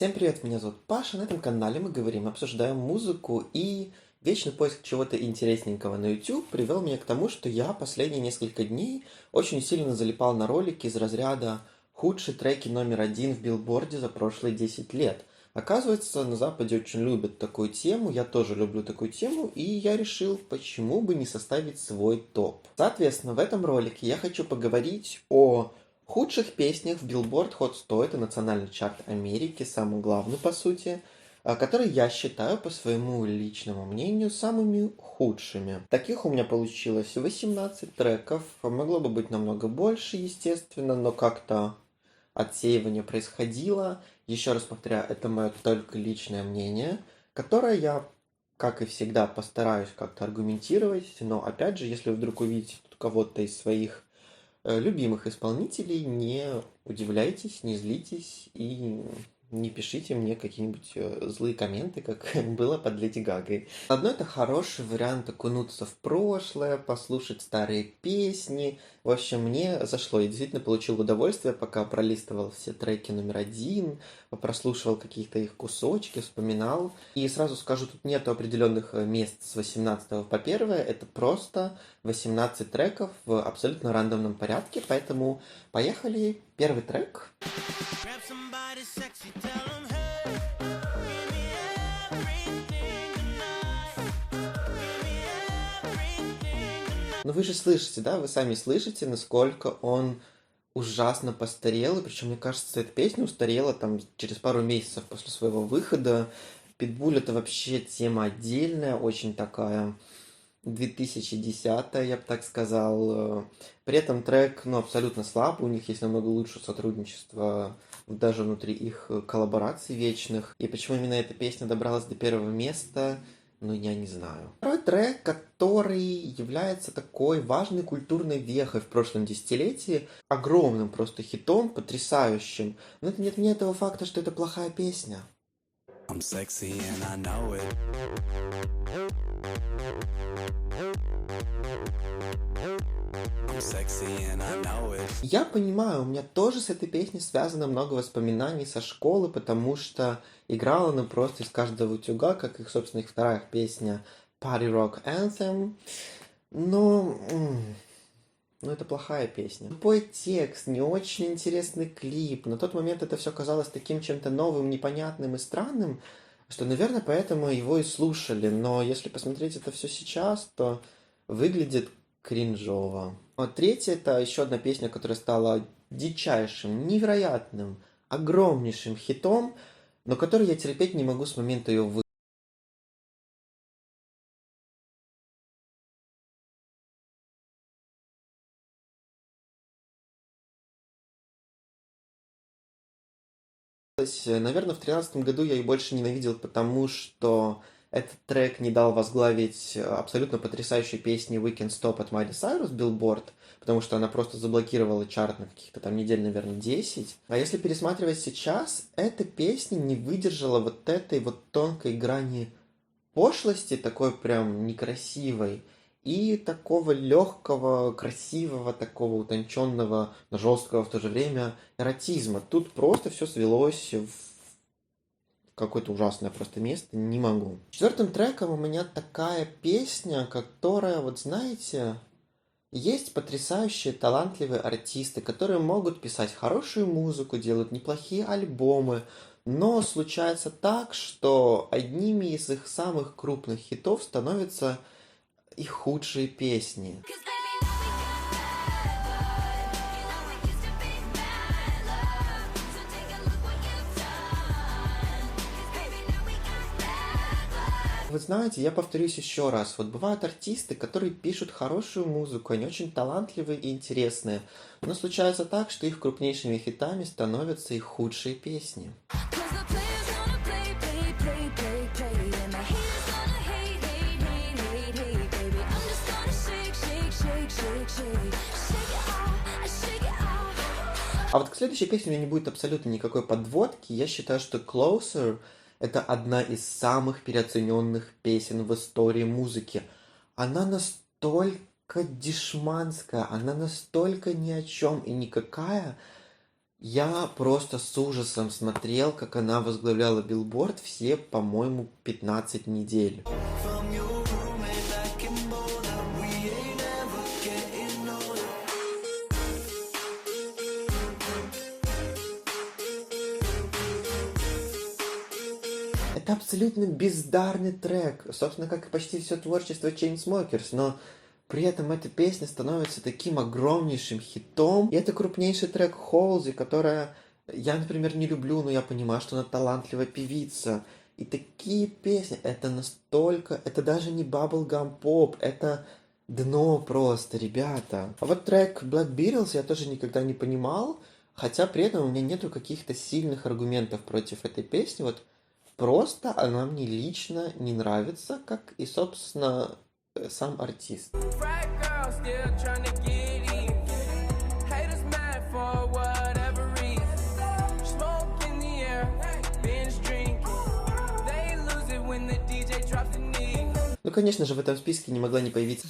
Всем привет, меня зовут Паша. На этом канале мы говорим, обсуждаем музыку, и вечный поиск чего-то интересненького на YouTube привел меня к тому, что я последние несколько дней очень сильно залипал на ролики из разряда «Худшие треки номер один в билборде за прошлые 10 лет». Оказывается, на Западе очень любят такую тему, я тоже люблю такую тему, и я решил, почему бы не составить свой топ. Соответственно, в этом ролике я хочу поговорить о худших песнях в Billboard Hot 100, это национальный чарт Америки, самый главный по сути, который я считаю, по своему личному мнению, самыми худшими. Таких у меня получилось 18 треков, могло бы быть намного больше, естественно, но как-то отсеивание происходило. Еще раз повторяю, это мое только личное мнение, которое я, как и всегда, постараюсь как-то аргументировать, но опять же, если вы вдруг увидите тут кого-то из своих любимых исполнителей, не удивляйтесь, не злитесь и не пишите мне какие-нибудь злые комменты, как было под Леди Гагой. Одно это хороший вариант окунуться в прошлое, послушать старые песни. В общем, мне зашло. Я действительно получил удовольствие, пока пролистывал все треки номер один, прослушивал каких-то их кусочки, вспоминал. И сразу скажу, тут нету определенных мест с 18 по 1, это просто 18 треков в абсолютно рандомном порядке, поэтому поехали. Первый трек. Ну вы же слышите, да? Вы сами слышите, насколько он ужасно постарел. И причем, мне кажется, эта песня устарела там через пару месяцев после своего выхода. Питбуль это вообще тема отдельная, очень такая 2010, я бы так сказал. При этом трек, ну, абсолютно слаб, у них есть намного лучше сотрудничество даже внутри их коллабораций вечных. И почему именно эта песня добралась до первого места, ну, я не знаю. Второй трек, который является такой важной культурной вехой в прошлом десятилетии, огромным просто хитом, потрясающим. Но это не отменяет того факта, что это плохая песня. I'm sexy and I know it. I'm sexy and I know it. Я понимаю, у меня тоже с этой песней связано много воспоминаний со школы, потому что играла она просто из каждого утюга, как их, собственно, их вторая песня Party Rock Anthem. Но это плохая песня. Тупой текст, не очень интересный клип. На тот момент это все казалось таким чем-то новым, непонятным и странным, что, наверное, поэтому его и слушали. Но если посмотреть это все сейчас, то выглядит кринжово. А третья — это еще одна песня, которая стала дичайшим, невероятным, огромнейшим хитом, но которую я терпеть не могу с момента ее выхода. Наверное, в 2013 году я ее больше ненавидел, потому что этот трек не дал возглавить абсолютно потрясающей песни We Can't Stop от Майли Сайрус Billboard, потому что она просто заблокировала чарт на каких-то там недель, наверное, 10. А если пересматривать сейчас, эта песня не выдержала вот этой вот тонкой грани пошлости, такой прям некрасивой, и такого легкого, красивого, такого утонченного, но жесткого в то же время эротизма. Тут просто все свелось в какое-то ужасное просто место, не могу. Четвертым треком у меня такая песня, которая, вот знаете, есть потрясающие, талантливые артисты, которые могут писать хорошую музыку, делают неплохие альбомы, но случается так, что одними из их самых крупных хитов становятся их худшие песни. Вы знаете, я повторюсь еще раз. Вот бывают артисты, которые пишут хорошую музыку, они очень талантливые и интересные, но случается так, что их крупнейшими хитами становятся их худшие песни. А вот к следующей песне у меня не будет абсолютно никакой подводки. Я считаю, что Closer — это одна из самых переоцененных песен в истории музыки. Она настолько дешманская, она настолько ни о чем и никакая. Я просто с ужасом смотрел, как она возглавляла Билборд все, по-моему, 15 недель. Это абсолютно бездарный трек, собственно, как и почти все творчество Chainsmokers, но при этом эта песня становится таким огромнейшим хитом. И это крупнейший трек Холзи, которая я, например, не люблю, но я понимаю, что она талантливая певица. И такие песни, это настолько, это даже не bubblegum поп, это дно просто, ребята. А вот трек Black Beatles я тоже никогда не понимал, хотя при этом у меня нету каких-то сильных аргументов против этой песни. Вот просто она мне лично не нравится, как и, собственно, сам артист. Frat girl still tryna get in. Haters mad for whatever reason. Smoke in the air, binge drinking. They lose it when the DJ drops the knee. Ну, конечно же, в этом списке не могла не появиться.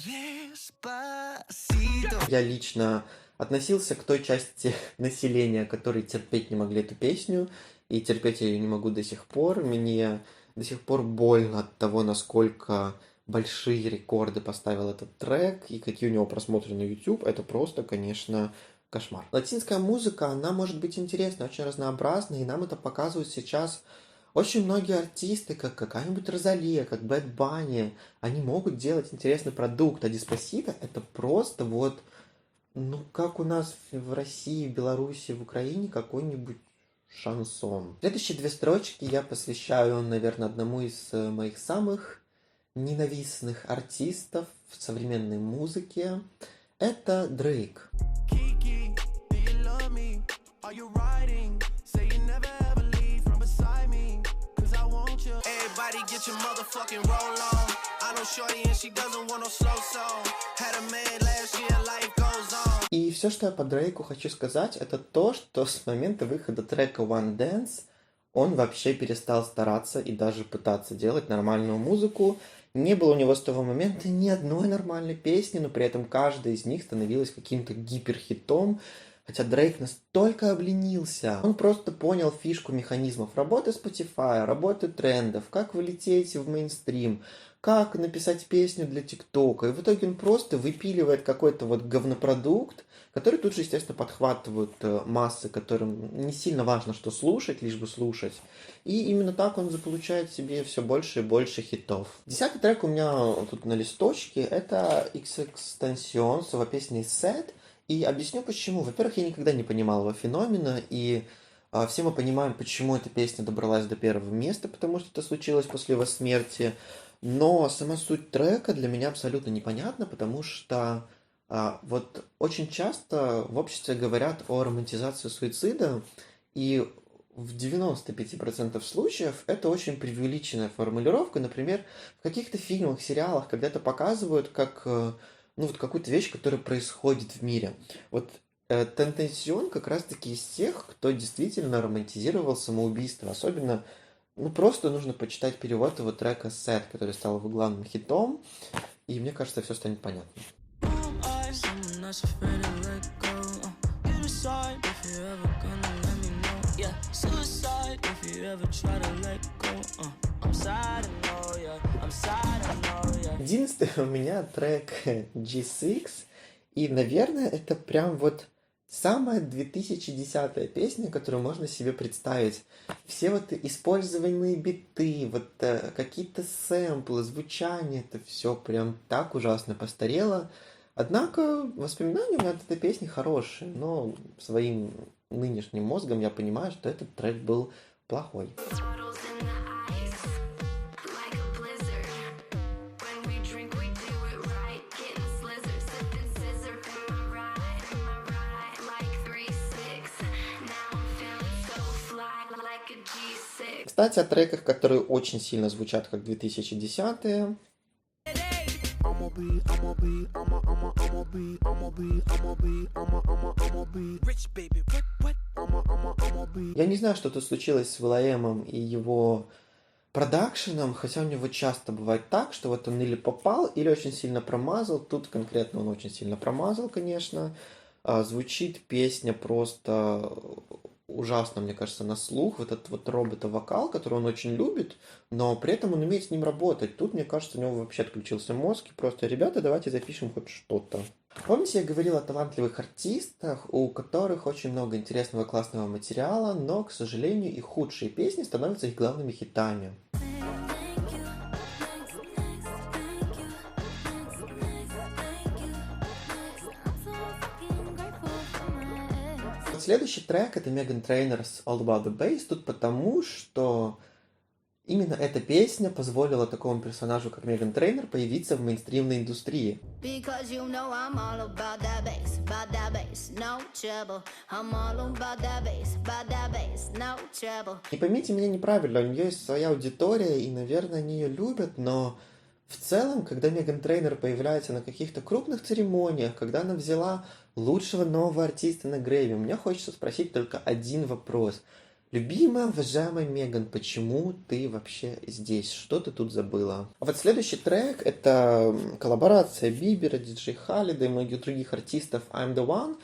Я лично относился к той части населения, которые терпеть не могли эту песню, и терпеть я ее не могу до сих пор. Мне до сих пор больно от того, насколько большие рекорды поставил этот трек, и какие у него просмотры на YouTube. Это просто, конечно, кошмар. Латинская музыка, она может быть интересной, очень разнообразной, и нам это показывают сейчас очень многие артисты, как какая-нибудь Розалия, как Бэд Банни. Они могут делать интересный продукт, а Деспасито это просто вот, ну, как у нас в России, в Беларуси, в Украине какой-нибудь шансон. Следующие две строчки я посвящаю, наверное, одному из моих самых ненавистных артистов в современной музыке. Это Дрейк. Kiki, do you love me? Are you riding? Say you never ever leave from beside me. Cause I want you. Everybody get your motherfucking roll on. I know shorty and she doesn't want no slow song. Had a man last year, life goes on. И все, что я по Дрейку хочу сказать, это то, что с момента выхода трека One Dance он вообще перестал стараться и даже пытаться делать нормальную музыку. Не было у него с того момента ни одной нормальной песни, но при этом каждая из них становилась каким-то гиперхитом. Хотя Дрейк настолько обленился. Он просто понял фишку механизмов работы Spotify, работы трендов, как вылететь в мейнстрим, как написать песню для ТикТока. И в итоге он просто выпиливает какой-то вот говнопродукт, который тут же, естественно, подхватывают массы, которым не сильно важно, что слушать, лишь бы слушать. И именно так он заполучает себе все больше и больше хитов. Десятый трек у меня тут на листочке. Это XXXTentacion с его песней Sad. И объясню почему. Во-первых, я никогда не понимал его феномена, и все мы понимаем, почему эта песня добралась до первого места, потому что это случилось после его смерти. Но сама суть трека для меня абсолютно непонятна, потому что вот очень часто в обществе говорят о романтизации суицида, и в 95% случаев это очень преувеличенная формулировка. Например, в каких-то фильмах, сериалах когда-то показывают как ну, вот какую-то вещь, которая происходит в мире. Вот Тентасион как раз-таки из тех, кто действительно романтизировал самоубийство. Особенно, ну, просто нужно почитать перевод его трека «Sad», который стал его главным хитом, и мне кажется, все станет понятно. Someone that's afraid to let go. You decide if you're ever gonna let me know. Yeah, suicide if you ever try to let go. I'm sad, I know, yeah. I'm sad, I know, yeah. 11 у меня трек G6, и, наверное, это прям вот самая 2010-я песня, которую можно себе представить. Все вот использованные биты, вот какие-то сэмплы, звучание, это все прям так ужасно постарело. Однако воспоминания у меня от этой песни хорошие, но своим нынешним мозгом я понимаю, что этот трек был плохой. Bottles in the ice, like a blizzard. When we drink, we do it right. Getting slizzard, sipping scissor. Am I right, like 3-6. Now I'm feeling so fly, like a G6. Кстати, о треках, которые очень сильно звучат как 2010-е. Я не знаю, что тут случилось с Will.i.am и его продакшеном, хотя у него часто бывает так, что вот он или попал, или очень сильно промазал. Тут конкретно он очень сильно промазал, конечно. Звучит песня просто ужасно, мне кажется, на слух, вот этот вот робота-вокал, который он очень любит, но при этом он умеет с ним работать. Тут, мне кажется, у него вообще отключился мозг, и просто, ребята, давайте запишем хоть что-то. Помните, я говорил о талантливых артистах, у которых очень много интересного классного материала, но, к сожалению, их худшие песни становятся их главными хитами. Вот следующий трек — это Меган Трейнер с All About the Bass. Тут потому, что именно эта песня позволила такому персонажу, как Меган Трейнер, появиться в мейнстримной индустрии. Because you know I'm all about that bass, no trouble. I'm all about that bass, no trouble. Не поймите меня неправильно, у нее есть своя аудитория, и, наверное, они ее любят, но в целом, когда Меган Трейнер появляется на каких-то крупных церемониях, когда она взяла лучшего нового артиста на Грэмми, мне хочется спросить только один вопрос. Любимая, уважаемая Меган, почему ты вообще здесь? Что ты тут забыла? А вот следующий трек — это коллаборация Бибера, Диджей Халида и многих других артистов I'm the One.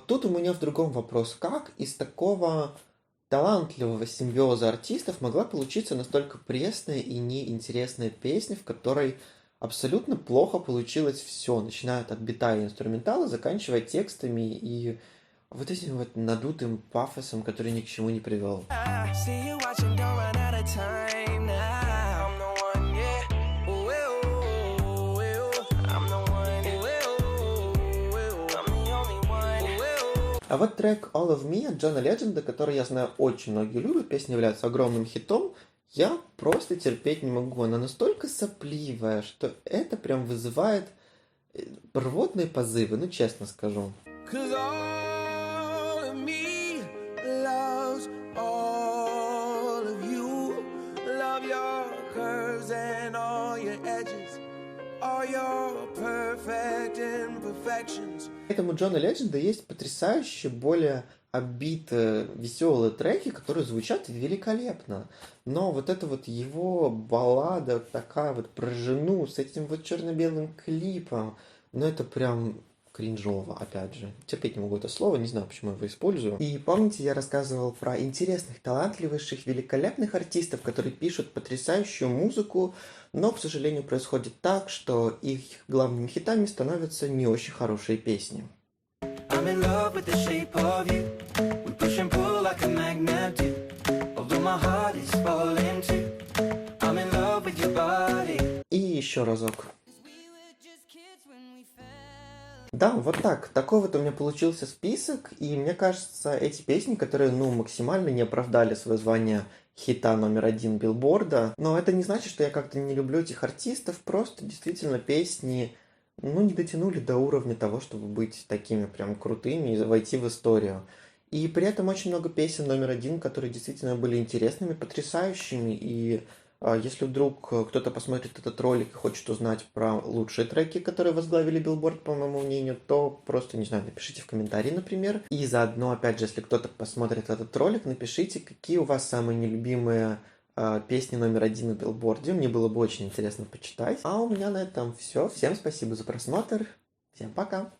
Тут у меня в другом вопрос. Как из такого талантливого симбиоза артистов могла получиться настолько пресная и неинтересная песня, в которой абсолютно плохо получилось все, начиная от бита и инструментала, заканчивая текстами и вот этим вот надутым пафосом, который ни к чему не привел. See you watching, don't run out of time now. I'm the one, yeah. Ooh, ooh, ooh, I'm the one, ooh, ooh, I'm the only one. А вот трек All of Me от Джона Ледженда, который, я знаю, очень многие любят, песня является огромным хитом, я просто терпеть не могу. Она настолько сопливая, что это прям вызывает рвотные позывы, ну честно скажу. 'Cause all of me loves all of you. Love your curves and all your edges, all your perfect imperfections. Поэтому у Джона Ледженда есть потрясающие, более оббитые, веселые треки, которые звучат великолепно. Но вот эта вот его баллада, такая вот про жену с этим вот черно-белым клипом, ну это прям кринжово, опять же. Терпеть не могу это слово, не знаю, почему я его использую. И помните, я рассказывал про интересных, талантливейших, великолепных артистов, которые пишут потрясающую музыку, но, к сожалению, происходит так, что их главными хитами становятся не очень хорошие песни. I'm in love with the shape of you. We push and pull like a magnet do. Although my heart is falling too. I'm in love with your body. И еще разок. Да, вот так. Такой вот у меня получился список, и мне кажется, эти песни, которые, максимально не оправдали свое звание хита номер 1 билборда, но это не значит, что я как-то не люблю этих артистов, просто действительно песни, не дотянули до уровня того, чтобы быть такими прям крутыми и войти в историю. И при этом очень много песен номер 1, которые действительно были интересными, потрясающими, и если вдруг кто-то посмотрит этот ролик и хочет узнать про лучшие треки, которые возглавили Билборд, по моему мнению, то просто, не знаю, напишите в комментарии, например. И заодно, опять же, если кто-то посмотрит этот ролик, напишите, какие у вас самые нелюбимые песни номер 1 на Билборде. Мне было бы очень интересно почитать. А у меня на этом все. Всем спасибо за просмотр. Всем пока.